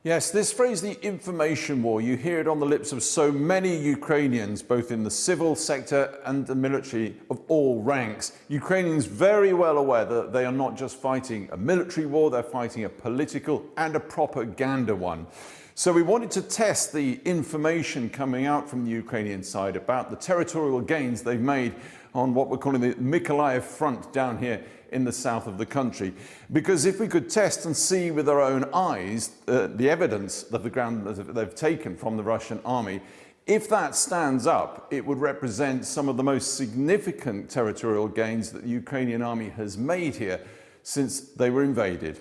Yes, this phrase, the information war, you hear it on the lips of so many Ukrainians, both in the civil sector and the military of all ranks. Ukrainians very well aware that they are not just fighting a military war, they're fighting a political and a propaganda one. So we wanted to test the information coming out from the Ukrainian side about the territorial gains they've made on what we're calling the Mykolaiv front down here in the south of the country. Because if we could test and see with our own eyes the evidence of the ground that they've taken from the Russian army, if that stands up, it would represent some of the most significant territorial gains that the Ukrainian army has made here since they were invaded.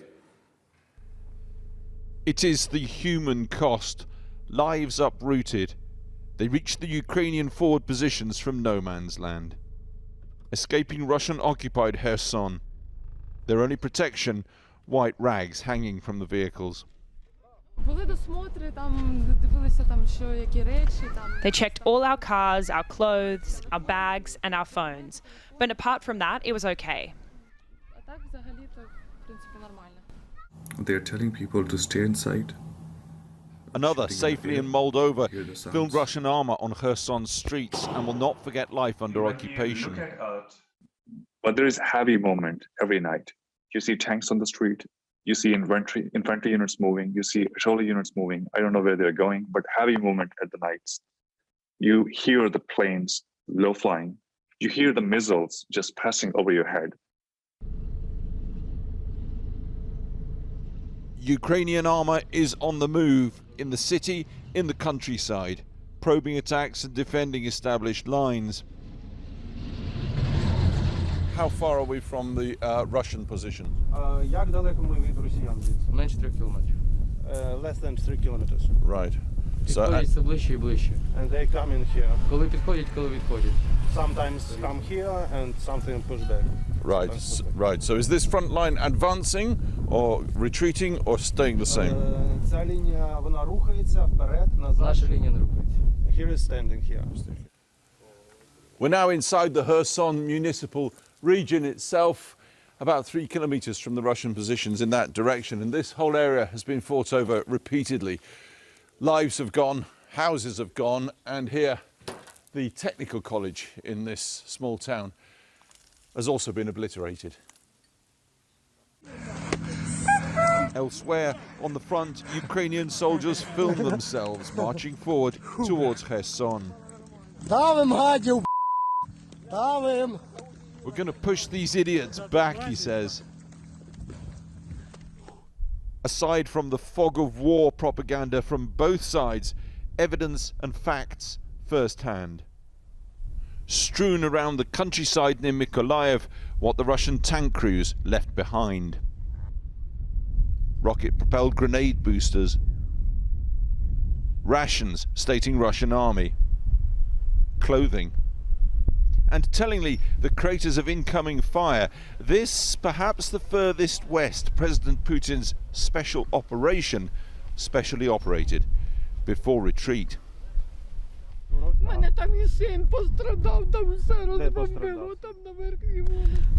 It is the human cost, lives uprooted. They reached the Ukrainian forward positions from no man's land. Escaping Russian-occupied Kherson. Their only protection, white rags hanging from the vehicles. They checked all our cars, our clothes, our bags and our phones. But apart from that, it was okay. They're telling people to stay inside. Another, safely in Moldova, filmed Russian armor on Kherson's streets and will not forget life under occupation. But there is a heavy movement every night. You see tanks on the street, you see infantry units moving, you see artillery units moving. I don't know where they're going, but heavy movement at the nights. You hear the planes low flying. You hear the missiles just passing over your head. Ukrainian armor is on the move in the city, in the countryside, probing attacks and defending established lines. How far are we from the Russian position? Less than 3 kilometers. Right. So, and they come in here. Sometimes come here and something push back. Right, right. So is this front line advancing or retreating or staying the same? Here is standing here. We're now inside the Kherson municipal region itself, about 3 kilometers from the Russian positions in that direction. And this whole area has been fought over repeatedly. Lives have gone, houses have gone, and here the technical college in this small town has also been obliterated. Elsewhere on the front, Ukrainian soldiers film themselves marching forward towards Kherson. We're going to push these idiots back, he says. Aside from the fog of war propaganda from both sides, evidence and facts firsthand. Strewn around the countryside near Mykolaiv, what the Russian tank crews left behind. Rocket-propelled grenade boosters. Rations stating Russian army. Clothing. And tellingly, the craters of incoming fire. This, perhaps the furthest west President Putin's special operation, specially operated, before retreat.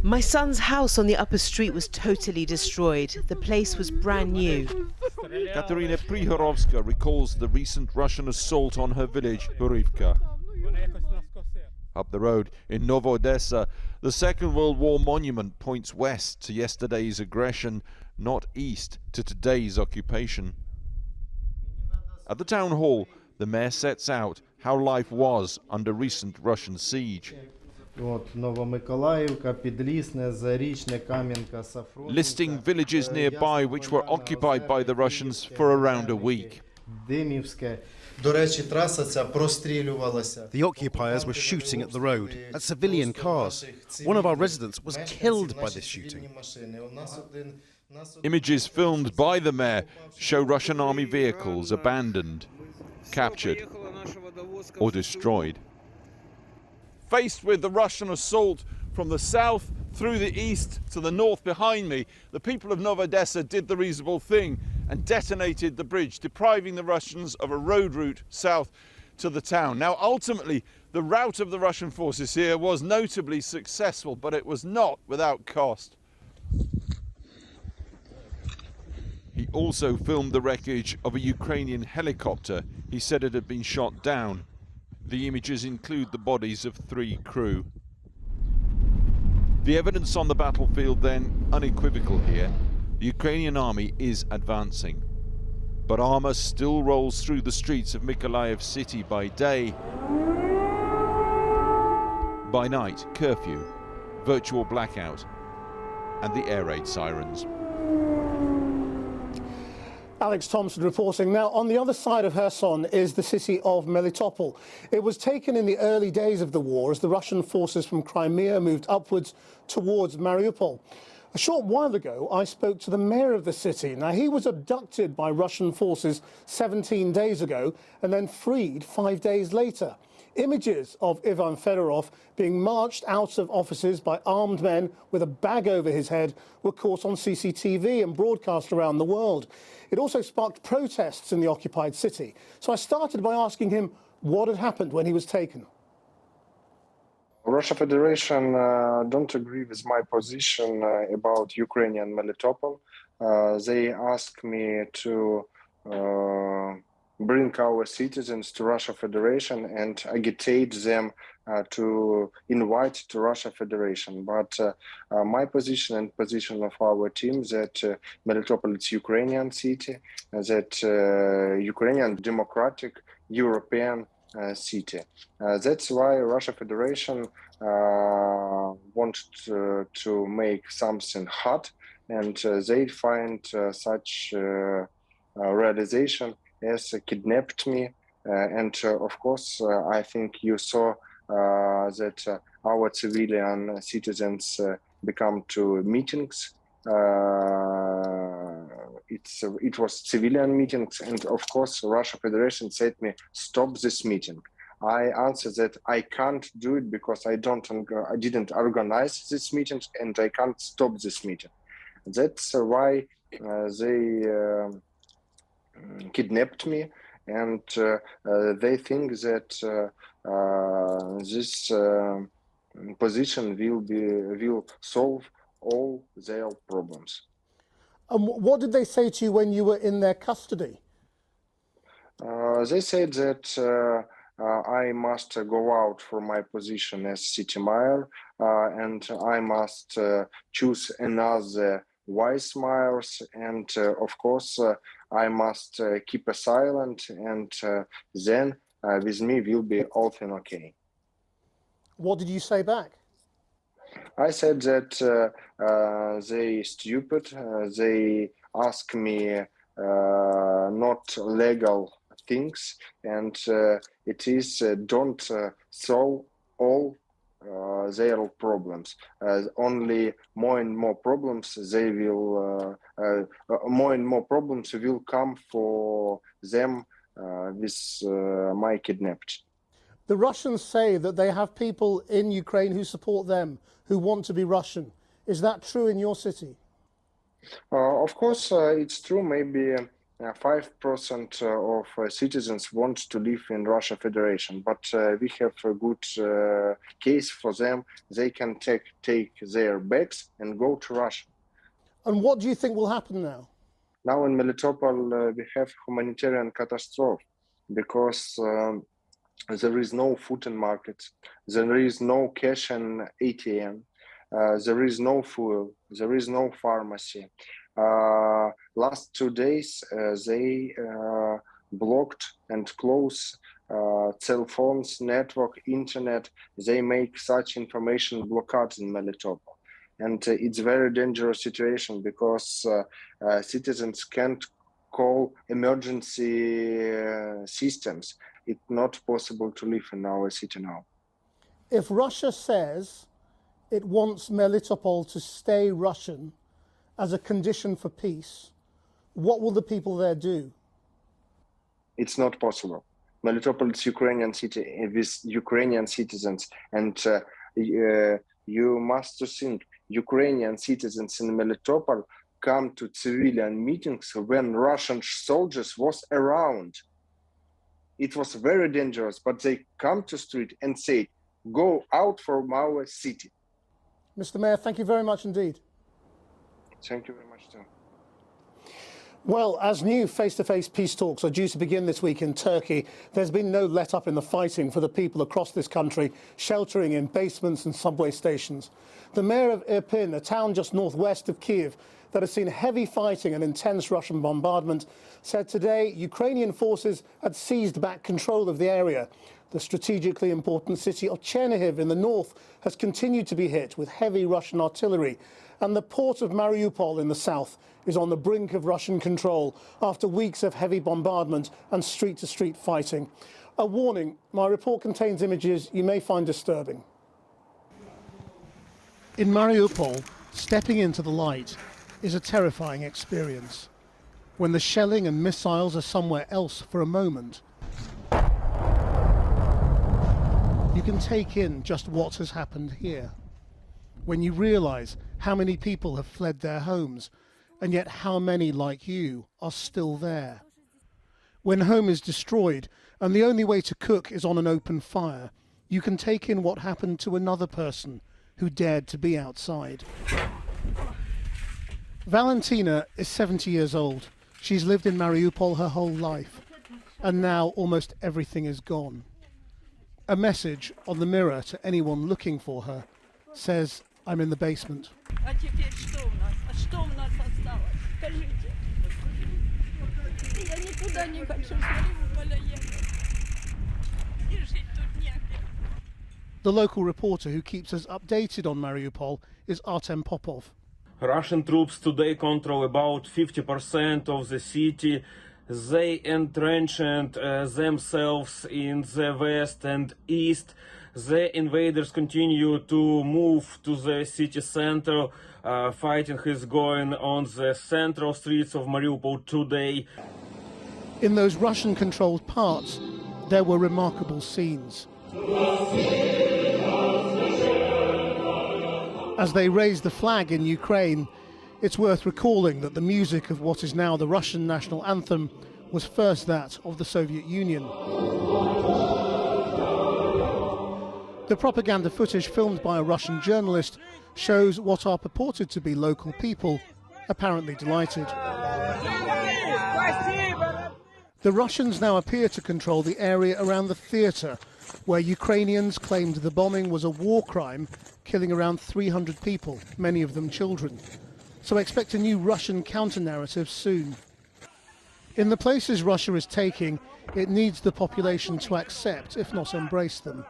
My son's house on the upper street was totally destroyed. The place was brand new. Katerina Prihorovska recalls the recent Russian assault on her village, Hurivka. Up the road in Novo-Odessa, the Second World War monument points west to yesterday's aggression, not east to today's occupation. At the town hall, the mayor sets out how life was under recent Russian siege. Listing villages nearby which were occupied by the Russians for around a week. The occupiers were shooting at the road, at civilian cars. One of our residents was killed by this shooting. Images filmed by the mayor show Russian army vehicles abandoned, captured or destroyed. Faced with the Russian assault from the south through the east to the north behind me, the people of Novo-Odessa did the reasonable thing and detonated the bridge, depriving the Russians of a road route south to the town. Now, ultimately, the rout of the Russian forces here was notably successful, but it was not without cost. He also filmed the wreckage of a Ukrainian helicopter. He said it had been shot down. The images include the bodies of 3 crew. The evidence on the battlefield then unequivocal here. The Ukrainian army is advancing. But armour still rolls through the streets of Mykolaiv city by day. By night, curfew, virtual blackout, and the air raid sirens. Alex Thompson reporting. Now, on the other side of Kherson is the city of Melitopol. It was taken in the early days of the war as the Russian forces from Crimea moved upwards towards Mariupol. A short while ago, I spoke to the mayor of the city. Now, he was abducted by Russian forces 17 days ago and then freed 5 days later. Images of Ivan Fedorov being marched out of offices by armed men with a bag over his head were caught on CCTV and broadcast around the world. It also sparked protests in the occupied city. So I started by asking him what had happened when he was taken. Russia Federation don't agree with my position about Ukrainian Melitopol. They asked me to bring our citizens to Russia Federation and agitate them to invite to Russia Federation. But my position and position of our team that Melitopol is Ukrainian city, that Ukrainian democratic European city. That's why Russia Federation wants to make something hot, and they find such realization as kidnapped me. And of course, I think you saw that our civilian citizens become to meetings. It was civilian meetings, and of course Russia Federation said me stop this meeting. I answered that I can't do it because I didn't organize this meeting and I can't stop this meeting. That's why they kidnapped me, and they think that this position will solve all their problems. And what did they say to you when you were in their custody? They said that I must go out from my position as city mayor, and I must choose another vice mayors, and of course I must keep silent, and then with me will be everything okay. What did you say back? I said that they stupid. They ask me not legal things, and it is don't solve all their problems. Only more and more problems they will more and more problems will come for them with my kidnapped. The Russians say that they have people in Ukraine who support them, who want to be Russian. Is that true in your city? Of course, it's true. Maybe 5% of citizens want to live in Russia Federation, but we have a good case for them. They can take their bags and go to Russia. And what do you think will happen now? Now in Melitopol, we have humanitarian catastrophe because there is no food in markets, there is no cash in ATM, there is no fuel, there is no pharmacy. Last 2 days, they blocked and closed cell phones, network, internet. They make such information blockades in Melitopol. And it's a very dangerous situation because citizens can't call emergency systems. It's not possible to live in our city now. If Russia says it wants Melitopol to stay Russian as a condition for peace, what will the people there do? It's not possible. Melitopol is Ukrainian city with Ukrainian citizens, and you must think Ukrainian citizens in Melitopol come to civilian meetings when Russian soldiers was around. It was very dangerous, but they come to street and say, go out from our city. Mr. Mayor, thank you very much indeed. Thank you very much, too. Well, as new face-to-face peace talks are due to begin this week in Turkey, there's been no let-up in the fighting for the people across this country sheltering in basements and subway stations. The mayor of Irpin, a town just northwest of Kiev that has seen heavy fighting and intense Russian bombardment, said today Ukrainian forces had seized back control of the area. The strategically important city of Chernihiv in the north has continued to be hit with heavy Russian artillery, and the port of Mariupol in the south is on the brink of Russian control after weeks of heavy bombardment and street-to-street fighting. A warning, my report contains images you may find disturbing. In Mariupol, stepping into the light is a terrifying experience. When the shelling and missiles are somewhere else for a moment, you can take in just what has happened here. When you realise how many people have fled their homes, and yet how many like you are still there. When home is destroyed and the only way to cook is on an open fire, you can take in what happened to another person who dared to be outside. Valentina is 70 years old. She's lived in Mariupol her whole life, and now almost everything is gone. A message on the mirror to anyone looking for her says, "I'm in the basement." The local reporter who keeps us updated on Mariupol is Artem Popov. Russian troops today control about 50% of the city. They entrenched themselves in the west and east. The invaders continue to move to the city center. Fighting is going on the central streets of Mariupol today. In those Russian-controlled parts, there were remarkable scenes. As they raised the flag in Ukraine, it's worth recalling that the music of what is now the Russian national anthem was first that of the Soviet Union. The propaganda footage filmed by a Russian journalist shows what are purported to be local people apparently delighted. The Russians now appear to control the area around the theatre, where Ukrainians claimed the bombing was a war crime, killing around 300 people, many of them children. So expect a new Russian counter-narrative soon. In the places Russia is taking, it needs the population to accept, if not embrace them.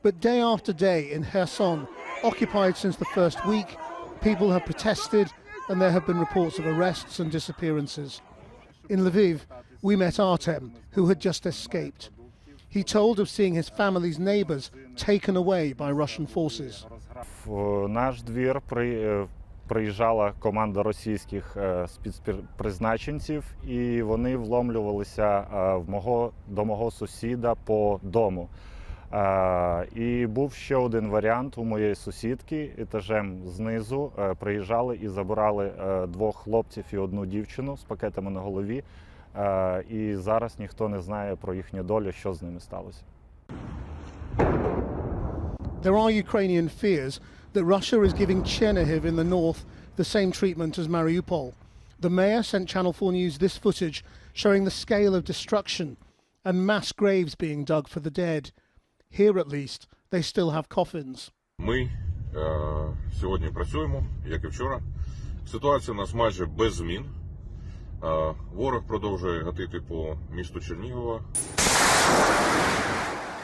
But day after day in Kherson, occupied since the first week, people have protested and there have been reports of arrests and disappearances. In Lviv, we met Artem, who had just escaped. He told of seeing his family's neighbours taken away by Russian forces. В наш двір приїжджала команда російських спецпризначенців, і вони вломлювалися до мого сусіда по дому. І був ще один варіант у моєї сусідки, етажем знизу приїжджали і забирали двох хлопців і одну дівчину з пакетами на голові. І зараз ніхто не знає про їхню долю, що з ними сталося. There are Ukrainian fears that Russia is giving Chernihiv in the north the same treatment as Mariupol. The mayor sent Channel 4 News this footage showing the scale of destruction and mass graves being dug for the dead. Here, at least, they still have coffins. Ми сьогодні працюємо, як і вчора. Ситуація у нас майже без змін. Ворог продовжує гатити по місту Чернігова.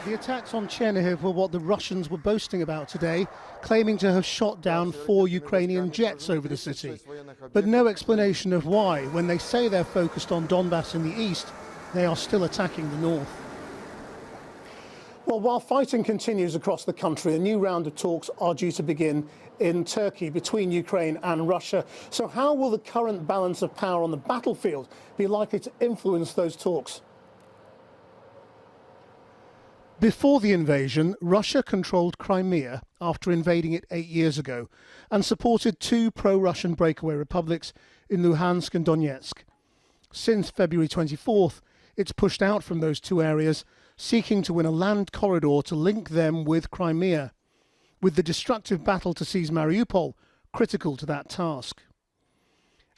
The attacks on Chernihiv were what the Russians were boasting about today, claiming to have shot down 4 Ukrainian jets over the city. But no explanation of why, when they say they're focused on Donbass in the east, they are still attacking the north. Well, while fighting continues across the country, a new round of talks are due to begin in Turkey between Ukraine and Russia. So how will the current balance of power on the battlefield be likely to influence those talks? Before the invasion, Russia controlled Crimea after invading it 8 years ago and supported 2 pro-Russian breakaway republics in Luhansk and Donetsk. Since February 24th, it's pushed out from those 2 areas, seeking to win a land corridor to link them with Crimea, with the destructive battle to seize Mariupol critical to that task.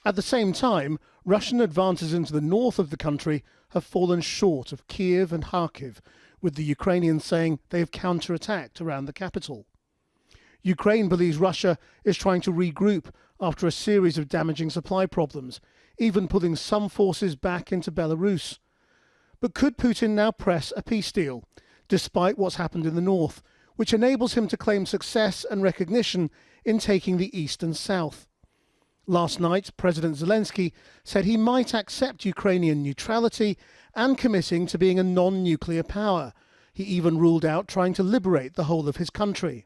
At the same time, Russian advances into the north of the country have fallen short of Kiev and Kharkiv, with the Ukrainians saying they have counterattacked around the capital. Ukraine believes Russia is trying to regroup after a series of damaging supply problems, even pulling some forces back into Belarus. But could Putin now press a peace deal, despite what's happened in the north, which enables him to claim success and recognition in taking the east and south? Last night, President Zelensky said he might accept Ukrainian neutrality and committing to being a non-nuclear power. He even ruled out trying to liberate the whole of his country.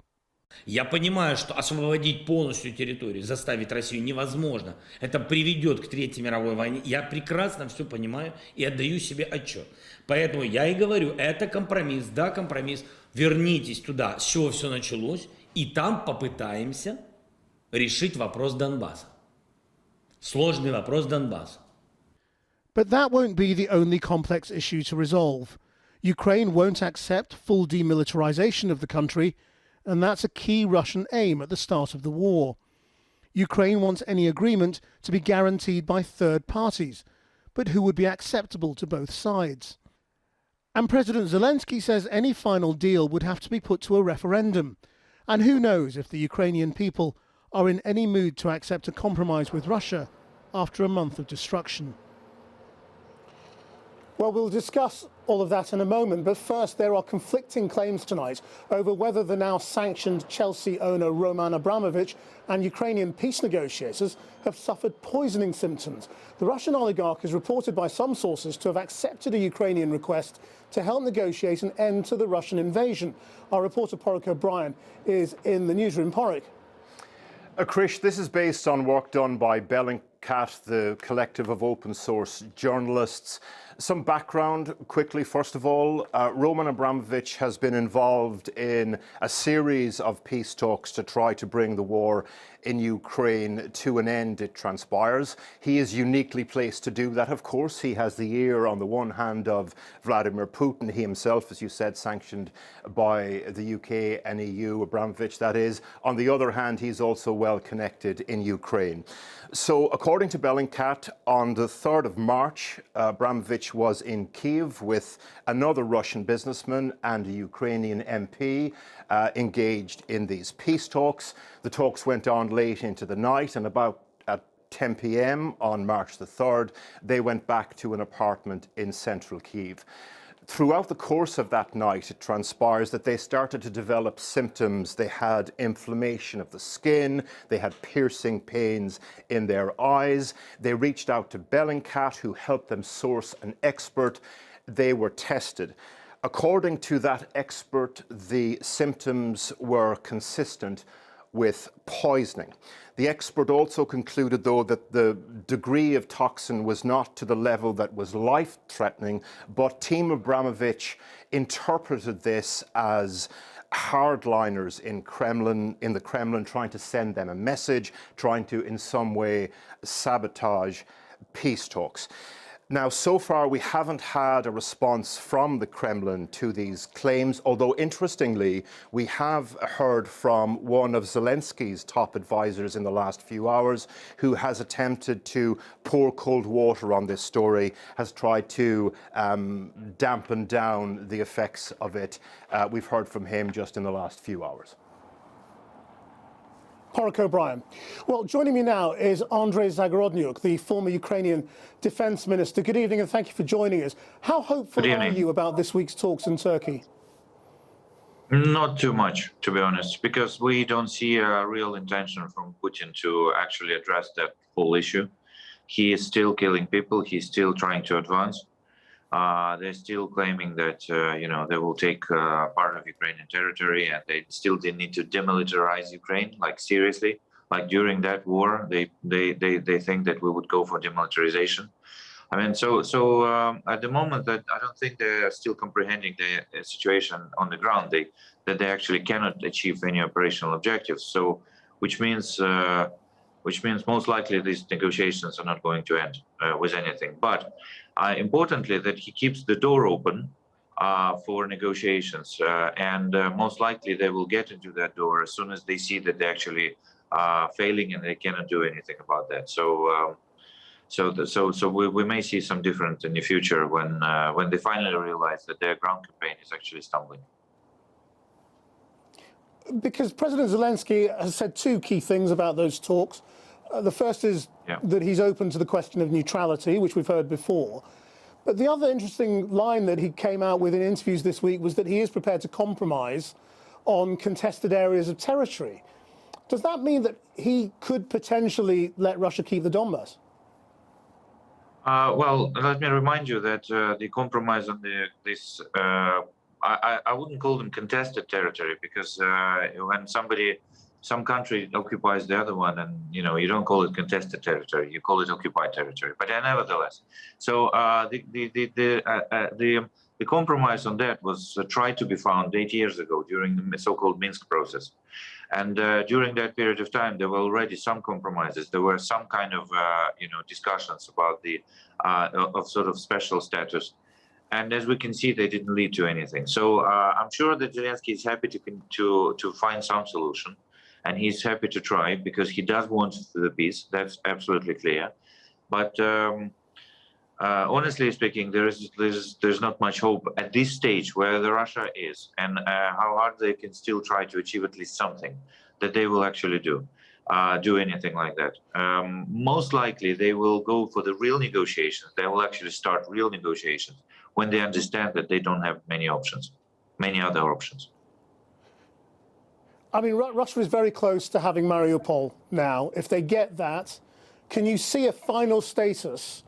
Я понимаю, что освободить полностью территорию, заставить Россию невозможно. Это приведет к Третьей мировой войне. Я прекрасно все понимаю и отдаю себе отчет. Поэтому я и говорю, это компромисс, да, компромисс. Вернитесь туда, с чего все началось, и там попытаемся решить вопрос Донбасса. Сложный вопрос Донбасса. But that won't be the only complex issue to resolve. Ukraine won't accept full demilitarization of the country, and that's a key Russian aim at the start of the war. Ukraine wants any agreement to be guaranteed by third parties, but who would be acceptable to both sides. And President Zelensky says any final deal would have to be put to a referendum, and who knows if the Ukrainian people are in any mood to accept a compromise with Russia after a month of destruction. Well, we'll discuss all of that in a moment, but first there are conflicting claims tonight over whether the now sanctioned Chelsea owner Roman Abramovich and Ukrainian peace negotiators have suffered poisoning symptoms. The Russian oligarch is reported by some sources to have accepted a Ukrainian request to help negotiate an end to the Russian invasion. Our reporter Porrick O'Brien is in the newsroom. Porrick. Krish, this is based on work done by Bellingcat, the collective of open source journalists. Some background quickly, first of all. Roman Abramovich has been involved in a series of peace talks to try to bring the war in Ukraine to an end, it transpires. He is uniquely placed to do that, of course. He has the ear, on the one hand, of Vladimir Putin, he himself, as you said, sanctioned by the UK and EU, Abramovich, that is. On the other hand, he's also well connected in Ukraine. So, according to Bellingcat, on the 3rd of March, Abramovich was in Kiev with another Russian businessman and a Ukrainian MP engaged in these peace talks. The talks went on late into the night, and about at 10 p.m. on March the 3rd, they went back to an apartment in central Kiev. Throughout the course of that night, it transpires that they started to develop symptoms. They had inflammation of the skin, they had piercing pains in their eyes. They reached out to Bellingcat, who helped them source an expert. They were tested. According to that expert, the symptoms were consistent with poisoning. The expert also concluded, though, that the degree of toxin was not to the level that was life-threatening, but Team Abramovich interpreted this as hardliners in the Kremlin trying to send them a message, trying to in some way sabotage peace talks. Now, so far, we haven't had a response from the Kremlin to these claims, although, interestingly, we have heard from one of Zelensky's top advisors in the last few hours who has attempted to pour cold water on this story, has tried to dampen down the effects of it. We've heard from him just in the last few hours. Porrick O'Brien. Well, joining me now is Andrei Zagorodnyuk, the former Ukrainian defence minister. Good evening and thank you for joining us. How hopeful are you about this week's talks in Turkey? Not too much, to be honest, because we don't see a real intention from Putin to actually address that whole issue. He is still killing people. He's still trying to advance. They're still claiming that, they will take part of Ukrainian territory, and they still need to demilitarize Ukraine, like seriously. Like during that war, they think that we would go for demilitarization. I mean, so at the moment, that I don't think they are still comprehending the situation on the ground. That they actually cannot achieve any operational objectives. So, which means most likely these negotiations are not going to end with anything. But importantly, that he keeps the door open for negotiations, and most likely they will get into that door as soon as they see that they actually are failing and they cannot do anything about that. So So we may see some different in the future when they finally realize that their ground campaign is actually stumbling. Because President Zelensky has said two key things about those talks. The first is that he's open to the question of neutrality, which we've heard before. But the other interesting line that he came out with in interviews this week was that he is prepared to compromise on contested areas of territory. Does that mean that he could potentially let Russia keep the Donbass? Well, let me remind you that the compromise on this, I wouldn't call them contested territory, because when some country occupies the other one, and you don't call it contested territory, you call it occupied territory. But nevertheless, so the compromise on that was tried to be found 8 years ago during the so-called Minsk process. And during that period of time, there were already some compromises. There were some kind of, discussions about the of sort of special status. And as we can see, they didn't lead to anything. So I'm sure that Zelensky is happy to find some solution, and he's happy to try, because he does want the peace. That's absolutely clear. But honestly speaking, there's not much hope at this stage where Russia is, and how hard they can still try to achieve at least something, that they will actually do anything like that. Most likely, they will go for the real negotiations. They will actually start real negotiations when they understand that they don't have many other options. I mean, Russia is very close to having Mariupol now. If they get that, can you see a final status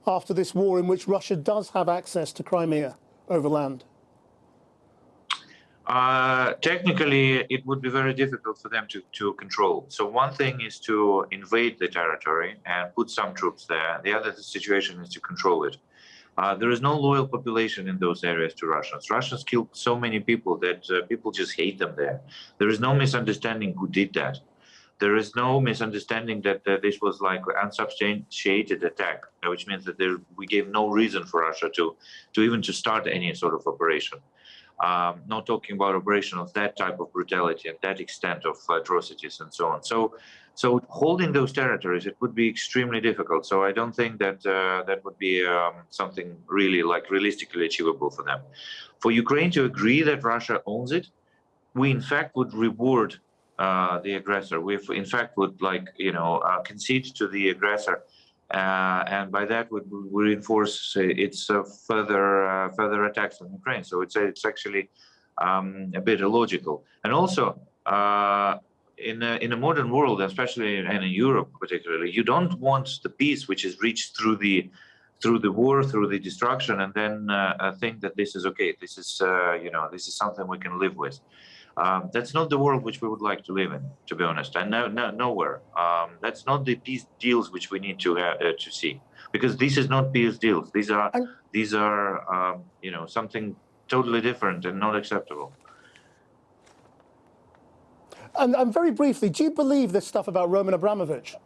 after this war in which Russia does have access to Crimea over land? Technically, it would be very difficult for them to control. So one thing is to invade the territory and put some troops there. The other situation is to control it. There is no loyal population in those areas to Russians. Russians killed so many people that people just hate them there. There is no misunderstanding who did that. There is no misunderstanding that this was like unsubstantiated attack, which means that we gave no reason for Russia to even start any sort of operation. Not talking about operation of that type of brutality and that extent of atrocities and so on. So holding those territories, it would be extremely difficult. So I don't think that that would be something really realistically achievable for them. For Ukraine to agree that Russia owns it, we in fact would reward the aggressor. We in fact would concede to the aggressor, and by that would reinforce its further attacks on Ukraine. So it's actually a bit illogical. And also, in a modern world, especially in Europe particularly, you don't want the peace which is reached through the war, through the destruction, and then think that this is okay. This is this is something we can live with. That's not the world which we would like to live in, to be honest, and nowhere. That's not the peace deals which we need to see, because this is not peace deals. These are something totally different and not acceptable. And very briefly, do you believe this stuff about Roman Abramovich?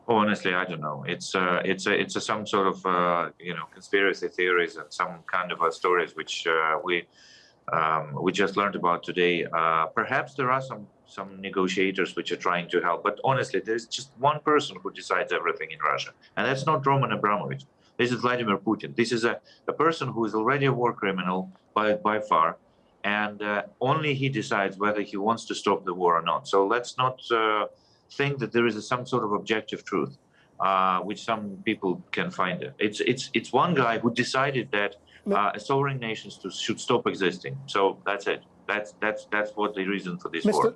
Oh, honestly, I don't know. It's some sort of conspiracy theories and some kind of stories which we just learned about today. Perhaps there are some negotiators which are trying to help, but honestly, there's just one person who decides everything in Russia, and that's not Roman Abramovich. This is Vladimir Putin. This is a person who is already a war criminal by far, and only he decides whether he wants to stop the war or not. So let's not think that there is some sort of objective truth, which some people can find it. It's one guy who decided that sovereign nations should stop existing. So that's it. That's what the reason for this war.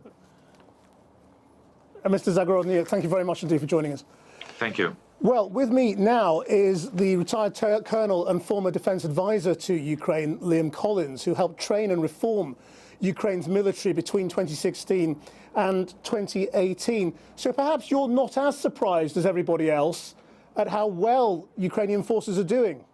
Mr. Zagorodny, thank you very much indeed for joining us. Thank you. Well, with me now is the retired colonel and former defence advisor to Ukraine, Liam Collins, who helped train and reform Ukraine's military between 2016 and 2018. So perhaps you're not as surprised as everybody else at how well Ukrainian forces are doing.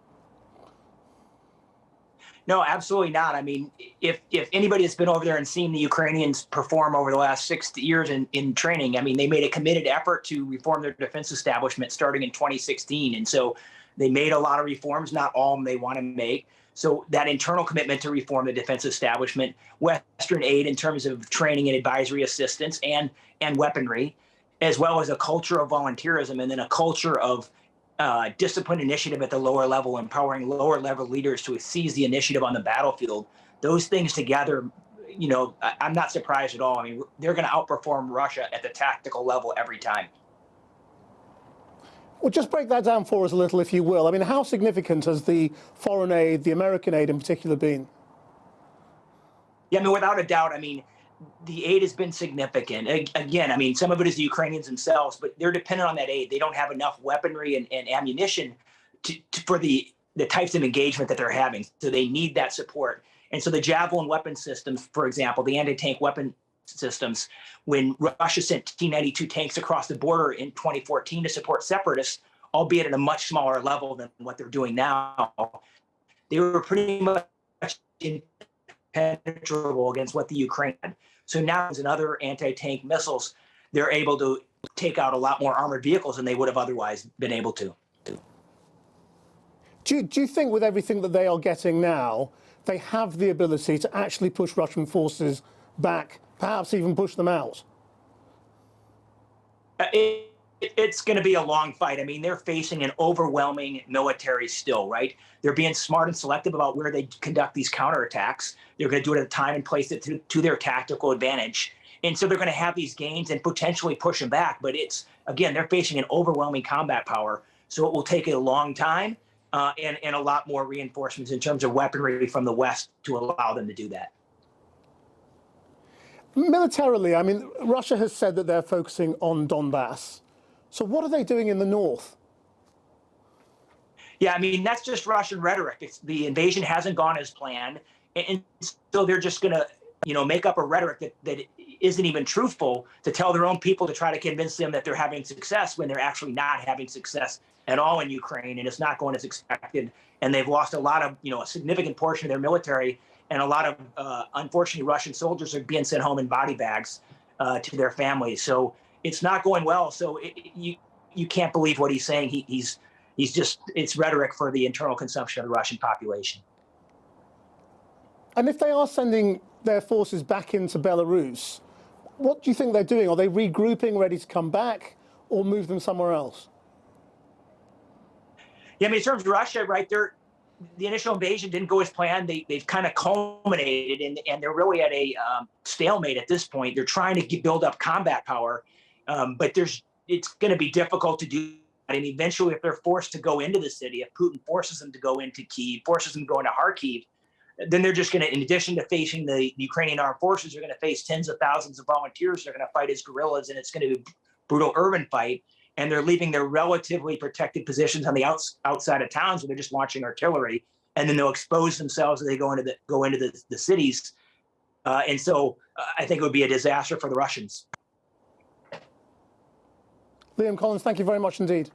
No, absolutely not. I mean, if anybody has been over there and seen the Ukrainians perform over the last 6 years in training, I mean, they made a committed effort to reform their defense establishment starting in 2016. And so they made a lot of reforms, not all of them they want to make. So that internal commitment to reform the defense establishment, Western aid in terms of training and advisory assistance and weaponry, as well as a culture of volunteerism and then a culture of discipline initiative at the lower level, empowering lower level leaders to seize the initiative on the battlefield. Those things together, you know, I'm not surprised at all. I mean, they're going to outperform Russia at the tactical level every time. Well, just break that down for us a little, if you will. I mean, how significant has the foreign aid, the American aid in particular, been? Yeah, I mean, without a doubt, I mean, the aid has been significant. Again, I mean, some of it is the Ukrainians themselves, but they're dependent on that aid. They don't have enough weaponry and ammunition for the types of engagement that they're having. So they need that support. And so the Javelin weapon systems, for example, the anti-tank weapon systems, when Russia sent T-92 tanks across the border in 2014 to support separatists, albeit at a much smaller level than what they're doing now, they were pretty much impenetrable against what the Ukraine had. So now, as in other anti-tank missiles, they're able to take out a lot more armored vehicles than they would have otherwise been able to. Do you think with everything that they are getting now, they have the ability to actually push Russian forces back, perhaps even push them out? It's going to be a long fight. I mean, they're facing an overwhelming military still, right? They're being smart and selective about where they conduct these counterattacks. They're going to do it at a time and place it to their tactical advantage. And so they're going to have these gains and potentially push them back. But it's, again, they're facing an overwhelming combat power. So it will take a long time and a lot more reinforcements in terms of weaponry from the West to allow them to do that. Militarily, I mean, Russia has said that they're focusing on Donbass. So what are they doing in the north? Yeah, I mean, that's just Russian rhetoric. The invasion hasn't gone as planned. And so they're just going to, you know, make up a rhetoric that isn't even truthful to tell their own people to try to convince them that they're having success when they're actually not having success at all in Ukraine, and it's not going as expected. And they've lost a lot of, you know, a significant portion of their military, and a lot of, unfortunately, Russian soldiers are being sent home in body bags to their families. So it's not going well. So you can't believe what he's saying. He's just, it's rhetoric for the internal consumption of the Russian population. And if they are sending their forces back into Belarus, what do you think they're doing? Are they regrouping, ready to come back, or move them somewhere else? Yeah, I mean, in terms of Russia, right, the initial invasion didn't go as planned. They've kind of culminated, and they're really at a stalemate at this point. They're trying to build up combat power, but it's going to be difficult to do. And eventually, if they're forced to go into the city, if Putin forces them to go into Kyiv, forces them to go into Kharkiv, then they're just going to, in addition to facing the Ukrainian armed forces, they're going to face tens of thousands of volunteers. They're going to fight as guerrillas, and it's going to be a brutal urban fight. And they're leaving their relatively protected positions on the outside of towns where they're just launching artillery, and then they'll expose themselves as they go into the cities. And so I think it would be a disaster for the Russians. Liam Collins, thank you very much indeed.